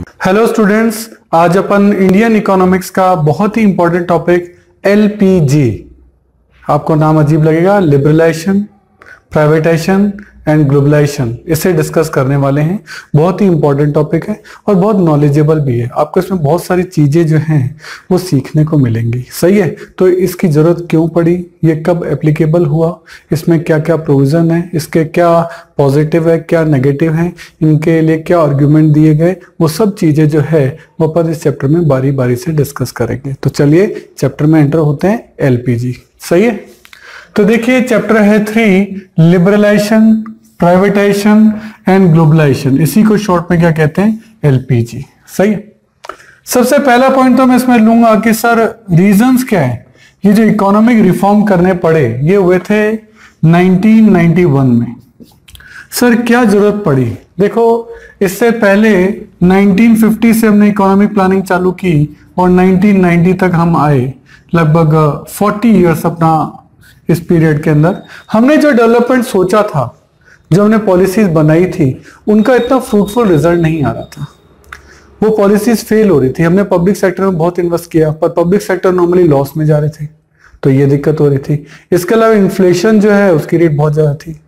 Hello students, आज अपन Indian economics का बहुत ही इंपॉर्टेंट टॉपिक एलपीजी, आपको नाम अजीब लगेगा, लिबरलाइजेशन, प्राइवेटाइजेशन एंड ग्लोबलाइजेशन, इसे डिस्कस करने वाले हैं। बहुत ही इंपॉर्टेंट टॉपिक है और बहुत नॉलेजेबल भी है। आपको इसमें बहुत सारी चीजें जो हैं वो सीखने को मिलेंगी। सही है, तो इसकी जरूरत क्यों पड़ी, ये कब एप्लीकेबल हुआ, इसमें क्या क्या प्रोविजन है, इसके क्या पॉजिटिव है क्या नेगेटिव है, इनके लिए क्या आर्ग्यूमेंट दिए गए, वो सब चीजें जो है वो अपन इस चैप्टर में बारी बारी से डिस्कस करेंगे। तो चलिए चैप्टर में एंटर होते हैं, एलपीजी। सही है, तो देखिए चैप्टर है 3, लिबरलाइजेशन, प्राइवेटाइजेशन एंड ग्लोबलाइजेशन। इसी को शॉर्ट में क्या कहते हैं, एलपीजी। सही है, सबसे पहला पॉइंट तो मैं इसमें लूंगा कि सर रीजंस क्या है। ये जो इकोनॉमिक रिफॉर्म करने पड़े ये हुए थे 1991 में। सर क्या जरूरत पड़ी, देखो इससे पहले 1950 से हमने इकोनॉमिक प्लानिंग चालू की और 1990 तक हम आए, लगभग 40 इयर्स अपना इस पीरियड के अंदर हमने जो डेवलपमेंट सोचा था, जो हमने पॉलिसीज बनाई थी, उनका इतना फ्रूटफुल रिजल्ट नहीं आ रहा था। वो पॉलिसीज फेल हो रही थी। हमने पब्लिक सेक्टर में बहुत इन्वेस्ट किया पर पब्लिक सेक्टर नॉर्मली लॉस में जा रहे थे, तो ये दिक्कत हो रही थी। इसके अलावा इन्फ्लेशन जो है उसकी रेट बहुत ज्यादा थी।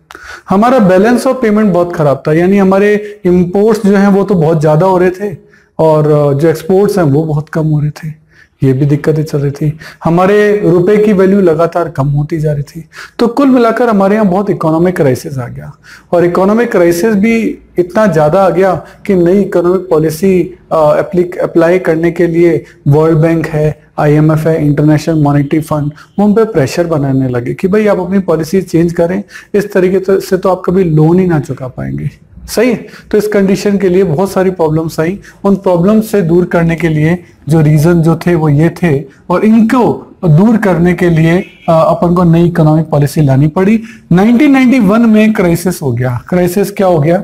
हमारा बैलेंस ऑफ पेमेंट बहुत खराब था, यानी हमारे इंपोर्ट्स जो हैं वो तो बहुत ज्यादा हो रहे थे और जो एक्सपोर्ट्स हैं वो बहुत कम हो रहे थे। ये भी दिक्कतें चल रही थी। हमारे रुपए की वैल्यू लगातार कम होती जा रही थी। तो कुल मिलाकर हमारे यहाँ बहुत इकोनॉमिक क्राइसिस आ गया और इकोनॉमिक क्राइसिस भी इतना ज्यादा आ गया कि नई इकोनॉमिक पॉलिसी अप्लाई करने के लिए वर्ल्ड बैंक है, आईएमएफ है, इंटरनेशनल मॉनेटरी फंड, वो हम पे प्रेशर बनाने लगे कि भाई आप अपनी पॉलिसी चेंज करें, इस तरीके से तो आप कभी लोन ही ना चुका पाएंगे। सही है, तो इस कंडीशन के लिए बहुत सारी प्रॉब्लम्स आई। उन प्रॉब्लम्स से दूर करने के लिए जो रीजन जो थे वो ये थे और इनको दूर करने के लिए अपन को नई इकोनॉमिक पॉलिसी लानी पड़ी। 1991 में क्राइसिस हो गया। क्राइसिस क्या हो गया,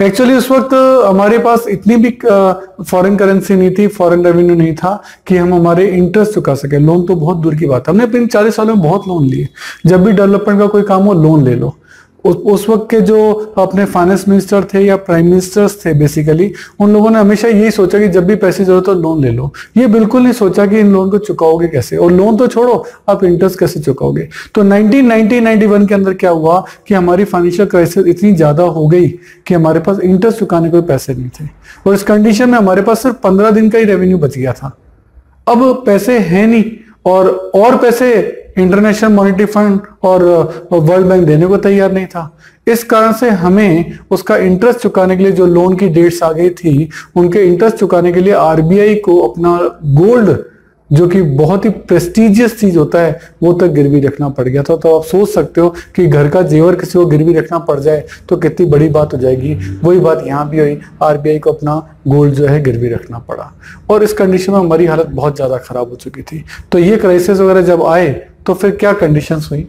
एक्चुअली उस वक्त हमारे पास इतनी भी फॉरेन करेंसी नहीं थी, फॉरेन रेवेन्यू नहीं था कि हम हमारे इंटरेस्ट चुका सके। लोन तो बहुत दूर की बात है, हमने पिछले 40 सालों में बहुत लोन लिए। जब भी डेवलपमेंट का कोई काम हो लोन ले लो। उस वक्त के जो अपने फाइनेंस मिनिस्टर थे या प्राइम मिनिस्टर्स थे, बेसिकली उन लोगों ने हमेशा यही सोचा कि जब भी पैसे जरूरत हो लोन ले लो। ये बिल्कुल नहीं सोचा कि इन लोन को चुकाओगे कैसे, और लोन तो छोड़ो आप इंटरेस्ट कैसे चुकाओगे। तो 1991 के अंदर क्या हुआ कि हमारी फाइनेंशियल क्राइसिस इतनी ज्यादा हो गई कि हमारे पास इंटरेस्ट चुकाने को पैसे नहीं थे और इस कंडीशन में हमारे पास सिर्फ 15 दिन का ही रेवेन्यू बच गया था। अब पैसे हैं नहीं और पैसे इंटरनेशनल मॉनेटरी फंड और वर्ल्ड बैंक देने को तैयार नहीं था। इस कारण से हमें उसका इंटरेस्ट चुकाने के लिए जो लोन की डेट्स आ गई थी, उनके इंटरेस्ट चुकाने के लिए आरबीआई को अपना गोल्ड, जो कि बहुत ही प्रेस्टिजियस चीज होता है, वो तक गिरवी रखना पड़ गया था। तो आप सोच सकते हो कि घर का जेवर किसी को गिरवी रखना पड़ जाए तो कितनी बड़ी बात हो जाएगी। वही बात यहाँ भी हुई, आरबीआई को अपना गोल्ड जो है गिरवी रखना पड़ा और इस कंडीशन में हमारी हालत बहुत ज्यादा खराब हो चुकी थी। तो ये क्राइसिस वगैरह जब आए तो फिर क्या कंडीशंस हुई।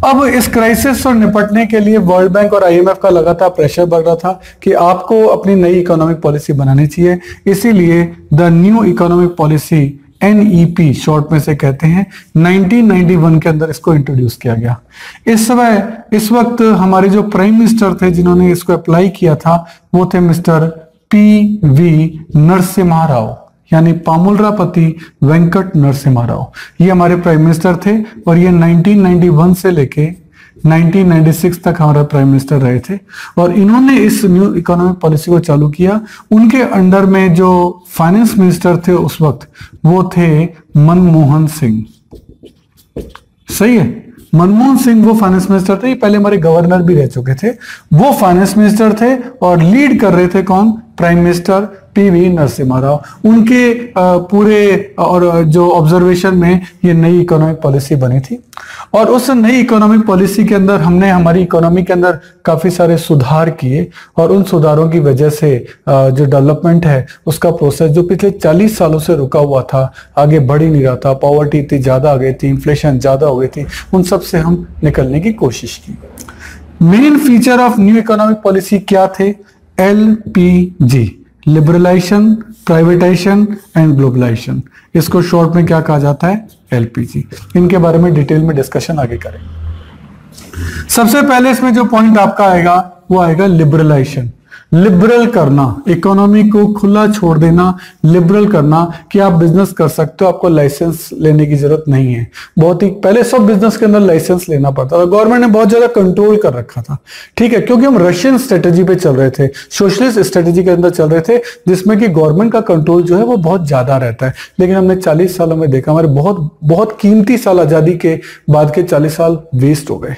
अब इस क्राइसिस से निपटने के लिए वर्ल्ड बैंक और आईएमएफ का लगातार प्रेशर बढ़ रहा था कि आपको अपनी नई इकोनॉमिक पॉलिसी बनानी चाहिए। इसीलिए the new economic policy, NEP short में से कहते हैं, 1991 के अंदर इसको इंट्रोड्यूस किया गया। इस वक्त हमारे जो प्राइम मिनिस्टर थे जिन्होंने इसको अप्लाई किया था वो थे मिस्टर पीवी नरसिम्हा राव, यानी पामुलरापति वेंकट नरसिम्हा राव। ये हमारे प्राइम मिनिस्टर थे और ये 1991 से लेके 1996 तक हमारा प्राइम मिनिस्टर रहे थे और इन्होंने इस न्यू इकोनॉमिक पॉलिसी को चालू किया। उनके अंडर में जो फाइनेंस मिनिस्टर थे उस वक्त वो थे मनमोहन सिंह। सही है, मनमोहन सिंह वो फाइनेंस मिनिस्टर थे, पहले हमारे गवर्नर भी रह चुके थे। वो फाइनेंस मिनिस्टर थे और लीड कर रहे थे कौन, prime minister PV Narasimha Rao. उनके पूरे और जो ऑब्जर्वेशन में ये नई इकोनॉमिक पॉलिसी बनी थी और उस नई इकोनॉमिक पॉलिसी के अंदर हमने हमारी इकोनॉमी के अंदर काफी सारे सुधार किए और उन सुधारों की वजह से जो डेवलपमेंट है उसका प्रोसेस जो पिछले 40 सालों से रुका हुआ था, आगे बढ़ ही नहीं रहा था। पॉवर्टी इतनी ज्यादा आ गई थी, इन्फ्लेशन ज्यादा हो गई थी, उन सब से हम निकलने की कोशिश की। Main feature of new economic policy क्या थे, LPG, liberalisation, privatisation and globalisation. इसको शॉर्ट में क्या कहा जाता है, एलपीजी। इनके बारे में डिटेल में डिस्कशन आगे करेंगे। सबसे पहले इसमें जो पॉइंट आपका आएगा वो आएगा लिबरलाइजेशन। लिबरल करना, इकोनॉमी को खुला छोड़ देना, लिबरल करना कि आप बिजनेस कर सकते हो, आपको लाइसेंस लेने की जरूरत नहीं है। बहुत ही पहले सब बिजनेस के अंदर लाइसेंस लेना पड़ता था, गवर्नमेंट ने बहुत ज्यादा कंट्रोल कर रखा था, ठीक है, क्योंकि हम रशियन स्ट्रेटेजी पे चल रहे थे, सोशलिस्ट स्ट्रेटेजी के अंदर चल रहे थे, जिसमें कि गवर्नमेंट का कंट्रोल जो है वो बहुत ज्यादा रहता है। लेकिन हमने 40 सालों में देखा, हमारे बहुत बहुत कीमती साल आजादी के बाद के 40 साल वेस्ट हो गए।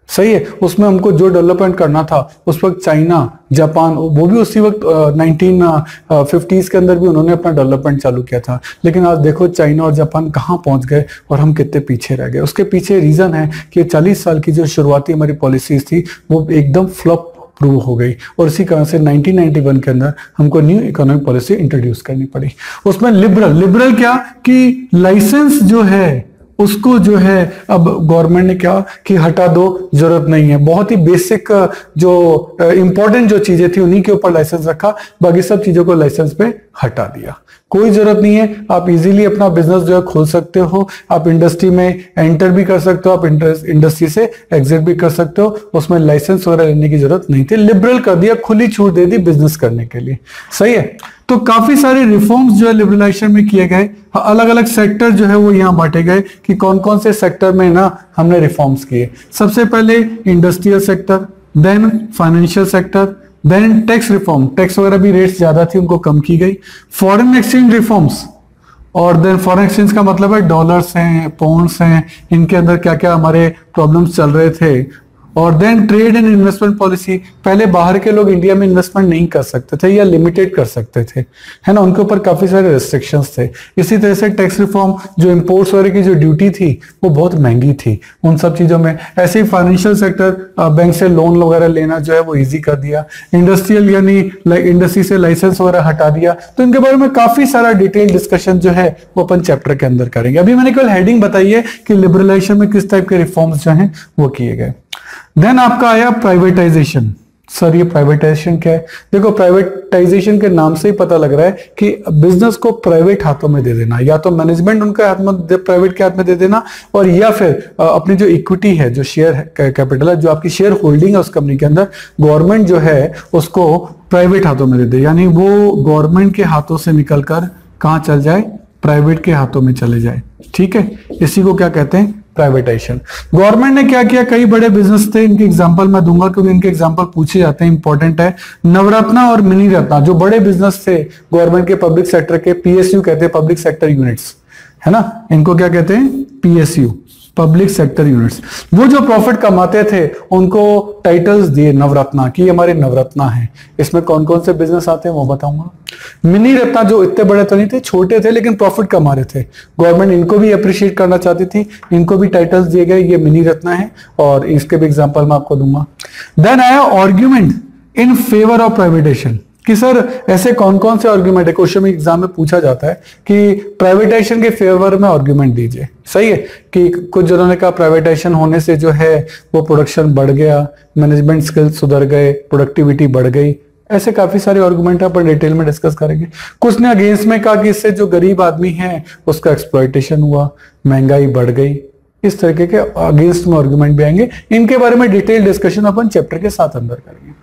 सही है, उसमें हमको जो डेवलपमेंट करना था उस वक्त चाइना, जापान, वो भी उसी वक्त 1950s के अंदर भी उन्होंने अपना डेवलपमेंट चालू किया था। लेकिन आज देखो चाइना और जापान कहाँ पहुंच गए और हम कितने पीछे रह गए। उसके पीछे रीजन है कि 40 साल की जो शुरुआती हमारी पॉलिसीज थी वो एकदम फ्लॉप प्रूव हो गई, और इसी कारण से 1991 के अंदर हमको न्यू इकोनॉमिक पॉलिसी इंट्रोड्यूस करनी पड़ी। उसमें लिबरल क्या कि लाइसेंस जो है उसको जो है अब गवर्नमेंट ने क्या कि हटा दो, जरूरत नहीं है। बहुत ही बेसिक जो इंपॉर्टेंट जो चीजें थी उन्हीं के ऊपर लाइसेंस रखा, बाकी सब चीजों को लाइसेंस पे हटा दिया। कोई जरूरत नहीं है, आप इजीली अपना बिजनेस जो है खोल सकते हो, आप इंडस्ट्री में एंटर भी कर सकते हो, आप इंडस्ट्री से एग्जिट भी कर सकते हो, उसमें लाइसेंस वगैरह लेने की जरूरत नहीं थी। लिबरल कर दिया, खुली छूट दे दी बिजनेस करने के लिए। सही है, तो काफी सारे रिफॉर्म्स जो है लिबरलाइजेशन में किए गए। अलग अलग सेक्टर जो है वो यहाँ बांटे गए कि कौन कौन से सेक्टर में ना हमने रिफॉर्म्स किए। सबसे पहले industrial sector, then financial sector, then tax reform, tax वगैरह भी रेट्स ज्यादा थी उनको कम की गई। फॉरेन एक्सचेंज रिफॉर्म्स, और देन फॉरेन एक्सचेंज का मतलब है डॉलर्स हैं, पाउंड्स हैं, इनके अंदर क्या क्या हमारे प्रॉब्लम्स चल रहे थे। और then trade and investment policy, पहले बाहर के लोग इंडिया में इन्वेस्टमेंट नहीं कर सकते थे या लिमिटेड कर सकते थे, है ना, उनके ऊपर काफी सारे रेस्ट्रिक्शंस थे। इसी तरह से टैक्स रिफॉर्म, जो इंपोर्ट्स वगैरह की जो ड्यूटी थी वो बहुत महंगी थी, उन सब चीजों में। ऐसे ही फाइनेंशियल सेक्टर, बैंक से लोन वगैरह लेना जो है वो ईजी कर दिया। इंडस्ट्रियल यानी इंडस्ट्री से लाइसेंस वगैरह हटा दिया। तो इनके बारे में काफी सारा डिटेल डिस्कशन जो है वो अपन चैप्टर के अंदर करेंगे। अभी मैंने केवल हेडिंग बताई है कि लिबरलाइजेशन में किस टाइप के रिफॉर्म्स जो हैं वो किए गए। देन आपका आया प्राइवेटाइजेशन। सर ये प्राइवेटाइजेशन क्या है? देखो, प्राइवेटाइजेशन के नाम से ही पता लग रहा है कि बिजनेस को प्राइवेट हाथों में दे देना, या तो मैनेजमेंट उनके हाथ में, प्राइवेट के हाथ में दे देना, और या फिर अपनी जो इक्विटी है, जो शेयर कैपिटल है, जो आपकी शेयर होल्डिंग है उस कंपनी के अंदर, गवर्नमेंट जो है उसको प्राइवेट हाथों में दे दे, यानी वो गवर्नमेंट के हाथों से निकलकर कहाँ चल जाए? प्राइवेट के हाथों में चले जाए। ठीक है, इसी को क्या कहते हैं? प्राइवेटाइजेशन। गवर्नमेंट ने क्या किया? कई बड़े बिजनेस थे, इनके एग्जांपल मैं दूंगा क्योंकि इनके एग्जांपल पूछे जाते हैं, इंपॉर्टेंट है। नवरत्ना और मिनी रत्ना, जो बड़े बिजनेस थे गवर्नमेंट के, पब्लिक सेक्टर के, पीएसयू कहते हैं, पब्लिक सेक्टर यूनिट्स, है ना, इनको क्या कहते हैं? PSU, public sector units. वो जो प्रॉफिट कमाते थे उनको टाइटल्स दिए नवरत्ना की, हमारे नवरत्ना है। इसमें कौन कौन से बिजनेस आते हैं वो बताऊंगा। मिनी रत्ना जो इतने बड़े तो नहीं थे, छोटे थे लेकिन प्रॉफिट कमा रहे थे, गवर्नमेंट इनको भी अप्रिशिएट करना चाहती थी, इनको भी टाइटल्स दिए गए, ये मिनी रत्ना है, और इसके भी एग्जांपल मैं आपको दूंगा। देन आया argument in favour of privatisation, कि सर ऐसे कौन कौन से आर्ग्यूमेंट है, क्वेश्चन में एग्जाम में पूछा जाता है कि प्राइवेटाइजेशन के फेवर में आर्ग्यूमेंट दीजिए। सही है, कि कुछ जनों ने कहा प्राइवेटाइजेशन होने से जो है वो प्रोडक्शन बढ़ गया, मैनेजमेंट स्किल्स सुधर गए, प्रोडक्टिविटी बढ़ गई। ऐसे काफी सारे आर्गुमेंट अपन डिटेल में डिस्कस करेंगे। कुछ ने अगेंस्ट में कहा कि इससे जो गरीब आदमी है उसका एक्सप्लॉयटेशन हुआ, महंगाई बढ़ गई। इस तरीके के अगेंस्ट में आर्गुमेंट भी आएंगे, इनके बारे में डिटेल डिस्कशन अपन चैप्टर के साथ अंदर करेंगे।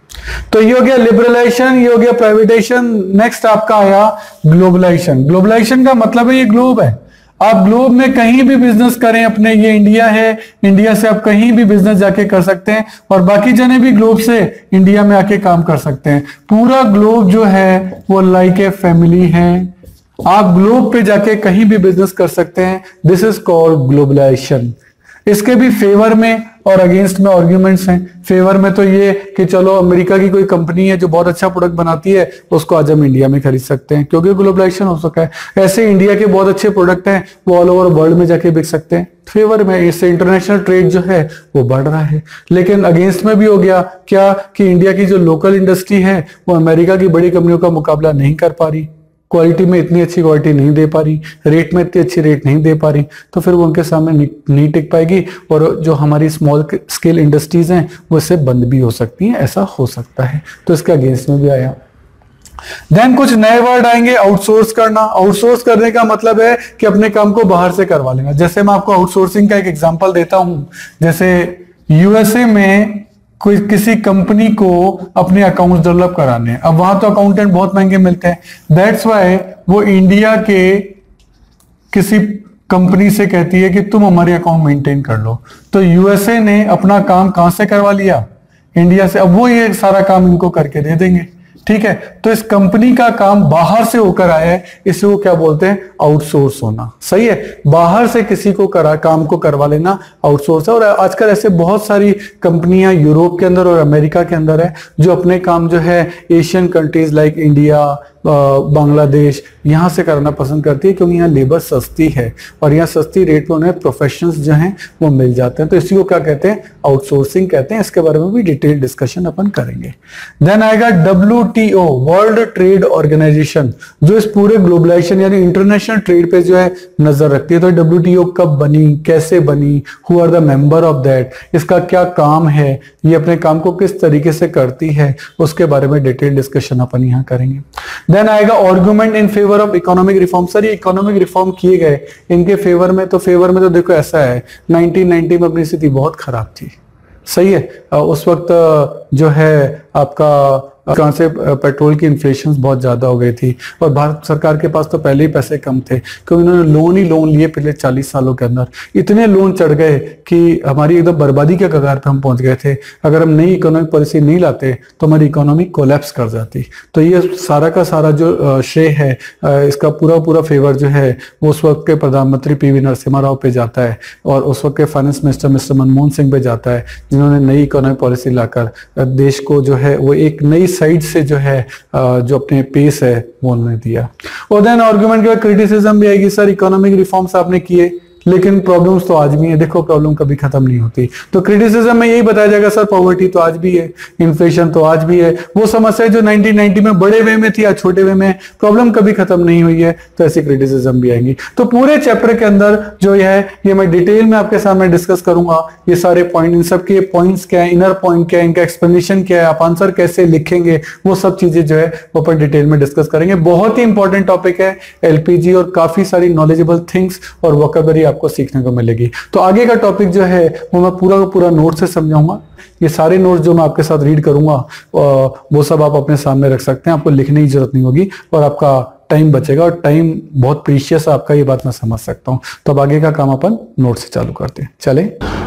तो ये हो गया लिबरलाइजेशन, ये हो गया प्राइवेटाइजेशन। नेक्स्ट आपका आया ग्लोबलाइजेशन। ग्लोबलाइजेशन का मतलब है ये ग्लोब है, आप ग्लोब में कहीं भी बिजनेस करें, अपने ये इंडिया है, इंडिया से आप कहीं भी बिजनेस जाके कर सकते हैं, और बाकी जने भी ग्लोब से इंडिया में आके काम कर सकते हैं। पूरा ग्लोब जो है वो लाइक ए फैमिली है, आप ग्लोब पे जाके कहीं भी बिजनेस कर सकते हैं। This is called globalisation. इसके भी फेवर में और अगेंस्ट में आर्ग्यूमेंट्स हैं। फेवर में तो ये कि चलो अमेरिका की कोई कंपनी है जो बहुत अच्छा प्रोडक्ट बनाती है, उसको आज हम इंडिया में खरीद सकते हैं क्योंकि ग्लोबलाइजेशन हो सका है। ऐसे इंडिया के बहुत अच्छे प्रोडक्ट हैं, वो ऑल ओवर वर्ल्ड में जाके बिक सकते हैं। फेवर में इससे इंटरनेशनल ट्रेड जो है वो बढ़ रहा है। लेकिन अगेंस्ट में भी हो गया क्या कि इंडिया की जो लोकल इंडस्ट्री है वो अमेरिका की बड़ी कंपनियों का मुकाबला नहीं कर पा रही, क्वालिटी में इतनी अच्छी क्वालिटी नहीं दे पा रही, रेट में इतनी अच्छी रेट नहीं दे पा रही, तो फिर वो उनके सामने नहीं टिक पाएगी, और जो हमारी स्मॉल स्केल इंडस्ट्रीज हैं वो इससे बंद भी हो सकती हैं, ऐसा हो सकता है। तो इसके अगेंस्ट में भी आया। देन कुछ नए वर्ड आएंगे, आउटसोर्स करना। आउटसोर्स करने का मतलब है कि अपने काम को बाहर से करवा लेना। जैसे मैं आपको आउटसोर्सिंग का एक एग्जांपल देता हूं, जैसे यूएसए में कोई किसी कंपनी को अपने अकाउंट्स डेवलप कराने हैं। अब वहां तो अकाउंटेंट बहुत महंगे मिलते हैं, दैट्स वाई वो इंडिया के किसी कंपनी से कहती है कि तुम हमारे अकाउंट मेंटेन कर लो। तो यूएसए ने अपना काम कहां से करवा लिया? इंडिया से। अब वो ये सारा काम इनको करके दे देंगे, ठीक है। तो इस कंपनी का काम बाहर से होकर आया है, इसे वो क्या बोलते हैं? आउटसोर्स होना। सही है, बाहर से किसी को काम को करवा लेना आउटसोर्स है। और आजकल ऐसे बहुत सारी कंपनियां यूरोप के अंदर और अमेरिका के अंदर है जो अपने काम जो है Asian countries like India, Bangladesh यहां से करना पसंद करती है, क्योंकि यहाँ लेबर सस्ती है और यहाँ सस्ती रेट में उन्हें प्रोफेशनल्स जो हैं वो मिल जाते हैं। तो इसी को क्या कहते हैं? आउटसोर्सिंग कहते हैं। इसके बारे में भी डिटेल डिस्कशन अपन करेंगे। देन आएगा WTO, वर्ल्ड ट्रेड ऑर्गेनाइजेशन, जो इस पूरे ग्लोबलाइजेशन यानी इंटरनेशनल ट्रेड पे जो है नजर रखती है। तो WTO कब बनी, कैसे बनी, who are the member of that, इसका क्या काम है, ये अपने काम को किस तरीके से करती है, उसके बारे में डिटेल डिस्कशन अपन यहाँ करेंगे। देन आएगा argument in favour of economic reform. Sir ये इकोनॉमिक रिफॉर्म किए गए इनके फेवर में तो देखो ऐसा है 1990 में अपनी स्थिति बहुत खराब थी। सही है, उस वक्त जो है आपका कहां से पेट्रोल की इन्फ्लेशन बहुत ज्यादा हो गई थी और भारत सरकार के पास तो पहले ही पैसे कम थे, क्योंकि उन्होंने लोन ही लोन लिए पिछले 40 सालों के अंदर। इतने लोन चढ़ गए कि हमारी एकदम बर्बादी के कगार पे हम पहुंच गए थे। अगर हम नई इकोनॉमिक पॉलिसी नहीं लाते तो हमारी इकोनॉमी कोलैप्स कर जाती। तो ये सारा का सारा जो श्रेय है, इसका पूरा फेवर जो है वो उस वक्त के प्रधानमंत्री PV नरसिम्हा राव पे जाता है और उस वक्त के finance minister mister Manmohan Singh पे जाता है, जिन्होंने नई इकोनॉमिक पॉलिसी लाकर देश को जो है वो एक नई साइड से जो है जो अपने पेस है वो उन्होंने दिया। और देन आर्गुमेंट के बाद क्रिटिसिज्म भी आएगी, सर इकोनॉमिक रिफॉर्म्स आपने किए लेकिन प्रॉब्लम्स तो आज भी है। देखो प्रॉब्लम कभी खत्म नहीं होती। तो क्रिटिसिज्म में यही बताया जाएगा सर पॉवर्टी तो आज भी है, इन्फ्लेशन तो आज भी है, वो समस्या जो 1990 में बड़े वे में थी आज छोटे वे में, प्रॉब्लम कभी खत्म नहीं हुई है। तो ऐसी क्रिटिसिज्म भी आएंगी। तो पूरे चैप्टर के अंदर जो ये मैं डिटेल में आपके सामने डिस्कस करूंगा। ये सारे पॉइंट, इन सबके पॉइंट्स क्या है, इनर पॉइंट क्या है, इनका एक्सप्लेनेशन क्या है, आप आंसर कैसे लिखेंगे, वो सब चीजें जो है वो अपन डिटेल में डिस्कस करेंगे। बहुत ही इंपॉर्टेंट टॉपिक है LPG और काफी सारी नॉलेजेबल थिंग्स और वोकैबुलरी आपको सीखने को मिलेगी। तो आगे का टॉपिक जो है वो मैं पूरा का पूरा नोट से समझाऊंगा। ये सारे नोट्स जो मैं आपके साथ रीड करूंगा वो सब आप अपने सामने रख सकते हैं, आपको लिखने की जरूरत नहीं होगी और आपका टाइम बचेगा। और टाइम बहुत प्रीशियस है आपका, ये बात मैं समझ सकता हूं। तो अब आगे का काम अपन नोट से चालू करते हैं। चले,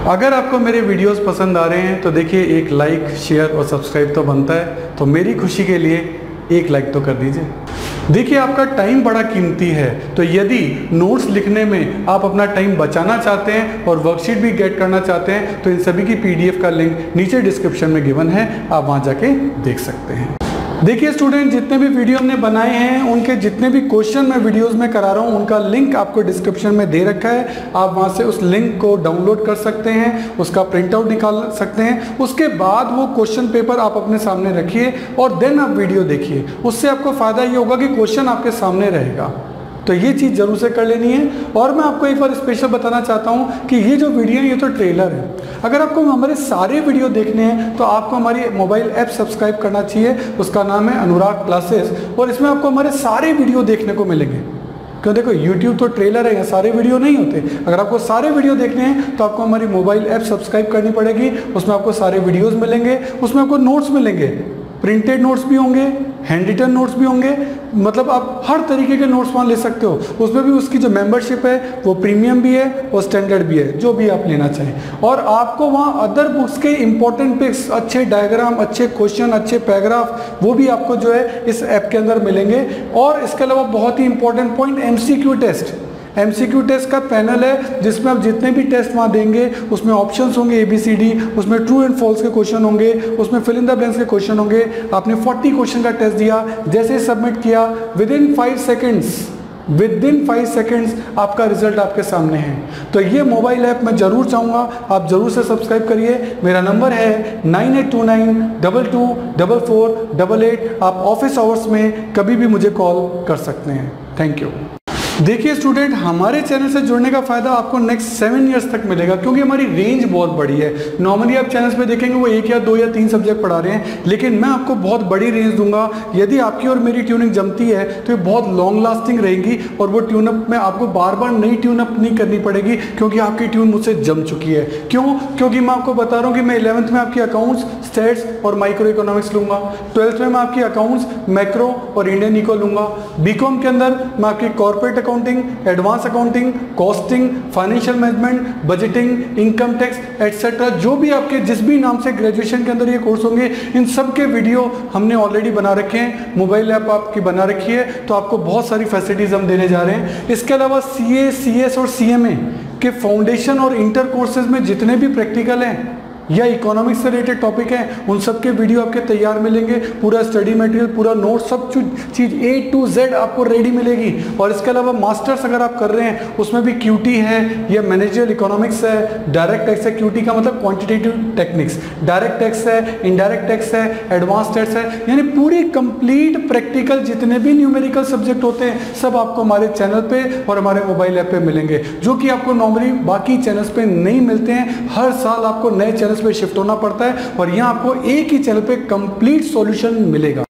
अगर आपको मेरे वीडियोस पसंद आ रहे हैं तो देखिए एक लाइक, शेयर और सब्सक्राइब तो बनता है, तो मेरी खुशी के लिए एक लाइक तो कर दीजिए। देखिए आपका टाइम बड़ा कीमती है, तो यदि नोट्स लिखने में आप अपना टाइम बचाना चाहते हैं और वर्कशीट भी गेट करना चाहते हैं तो इन सभी की PDF का लिंक नीचे डिस्क्रिप्शन में गिवन है, आप वहां जाके देख सकते हैं। देखिए स्टूडेंट, जितने भी वीडियो हमने बनाए हैं उनके जितने भी क्वेश्चन मैं वीडियोस में करा रहा हूं उनका लिंक आपको डिस्क्रिप्शन में दे रखा है। आप वहां से उस लिंक को डाउनलोड कर सकते हैं, उसका प्रिंट आउट निकाल सकते हैं। उसके बाद वो क्वेश्चन पेपर आप अपने सामने रखिए और देन आप वीडियो देखिए। उससे आपको फायदा ये होगा कि क्वेश्चन आपके सामने रहेगा। तो ये चीज़ जरूर से कर लेनी है। और मैं आपको एक बार स्पेशल बताना चाहता हूँ कि ये जो वीडियो है ये तो ट्रेलर है। अगर आपको हमारे सारे वीडियो देखने हैं तो आपको हमारी मोबाइल ऐप सब्सक्राइब करना चाहिए, उसका नाम है अनुराग क्लासेस, और इसमें आपको हमारे सारे वीडियो देखने को मिलेंगे। क्यों, देखो YouTube तो ट्रेलर है, सारे वीडियो नहीं होते। अगर आपको सारे वीडियो देखने हैं तो आपको हमारी मोबाइल ऐप सब्सक्राइब करनी पड़ेगी, उसमें आपको सारे वीडियोज़ मिलेंगे, उसमें आपको नोट्स मिलेंगे, प्रिंटेड नोट्स भी होंगे, हैंड रिटन नोट्स भी होंगे, मतलब आप हर तरीके के नोट्स वहाँ ले सकते हो। उसमें भी उसकी जो मेंबरशिप है वो प्रीमियम भी है और स्टैंडर्ड भी है, जो भी आप लेना चाहें। और आपको वहाँ अदर बुक्स के इंपॉर्टेंट पिक्स, अच्छे डायग्राम, अच्छे क्वेश्चन, अच्छे पैराग्राफ, वो भी आपको जो है इस ऐप के अंदर मिलेंगे। और इसके अलावा बहुत ही important point, MCQ test. MCQ test का पैनल है जिसमें आप जितने भी टेस्ट वहाँ देंगे उसमें ऑप्शंस होंगे ABCD, उसमें ट्रू एंड फॉल्स के क्वेश्चन होंगे, उसमें फिल इन द ब्लैंक्स के क्वेश्चन होंगे। आपने 40 क्वेश्चन का टेस्ट दिया, जैसे सबमिट किया विदिन 5 सेकेंड्स आपका रिजल्ट आपके सामने है। तो ये मोबाइल ऐप मैं जरूर चाहूँगा आप जरूर से सब्सक्राइब करिए। मेरा नंबर है 9829224488। आप ऑफिस आवर्स में कभी भी मुझे कॉल कर सकते हैं। Thank you. देखिए स्टूडेंट, हमारे चैनल से जुड़ने का फायदा आपको नेक्स्ट 7 इयर्स तक मिलेगा, क्योंकि हमारी रेंज बहुत बड़ी है। नॉर्मली आप चैनल्स पे देखेंगे वो 1 या 2 या 3 सब्जेक्ट पढ़ा रहे हैं, लेकिन मैं आपको बहुत बड़ी रेंज दूंगा। यदि आपकी और मेरी ट्यूनिंग जमती है तो ये बहुत लॉन्ग लास्टिंग रहेगी, और वो ट्यूनअप में आपको बार बार नई ट्यूनअप नहीं करनी पड़ेगी, क्योंकि आपकी ट्यून मुझसे जम चुकी है। क्यों? क्योंकि मैं आपको बता रहा हूँ कि मैं 11th में आपकी अकाउंट्स, स्टेट्स और माइक्रो इकोनॉमिक्स लूंगा। 12th में मैं आपकी अकाउंट्स, मैक्रो और इंडियन इको लूंगा। बीकॉम के अंदर मैं आपकी corporate accounting, advance accounting, costing, financial management, budgeting, income tax etcetera, जो भी आपके जिस भी नाम से ग्रेजुएशन के अंदर ये कोर्स होंगे, इन सब के वीडियो हमने ऑलरेडी बना रखे हैं। मोबाइल ऐप आपकी बना रखी है, तो आपको बहुत सारी फैसिलिटीज हम देने जा रहे हैं। इसके अलावा सीए, सीएस और सीएमए के फाउंडेशन और इंटर कोर्सेज में जितने भी प्रैक्टिकल हैं या इकोनॉमिक्स से रिलेटेड टॉपिक हैं, उन सब के वीडियो आपके तैयार मिलेंगे। पूरा स्टडी मटेरियल, पूरा नोट, सब चीज़ A to Z आपको रेडी मिलेगी। और इसके अलावा मास्टर्स अगर आप कर रहे हैं, उसमें भी क्यूटी है या मैनेजरियल इकोनॉमिक्स है, डायरेक्ट टैक्स है। क्यूटी का मतलब क्वांटिटेटिव टेक्निक्स, डायरेक्ट टैक्स है, इनडायरेक्ट टैक्स है, एडवांस टैक्स है, यानी पूरी कंप्लीट प्रैक्टिकल जितने भी न्यूमेरिकल सब्जेक्ट होते हैं सब आपको हमारे चैनल पे और हमारे मोबाइल ऐप पे मिलेंगे, जो कि आपको नॉर्मली बाकी चैनल्स पे नहीं मिलते हैं। हर साल आपको नए चैनल पे शिफ्ट होना पड़ता है, और यहाँ आपको एक ही चैनल पे कंप्लीट सॉल्यूशन मिलेगा।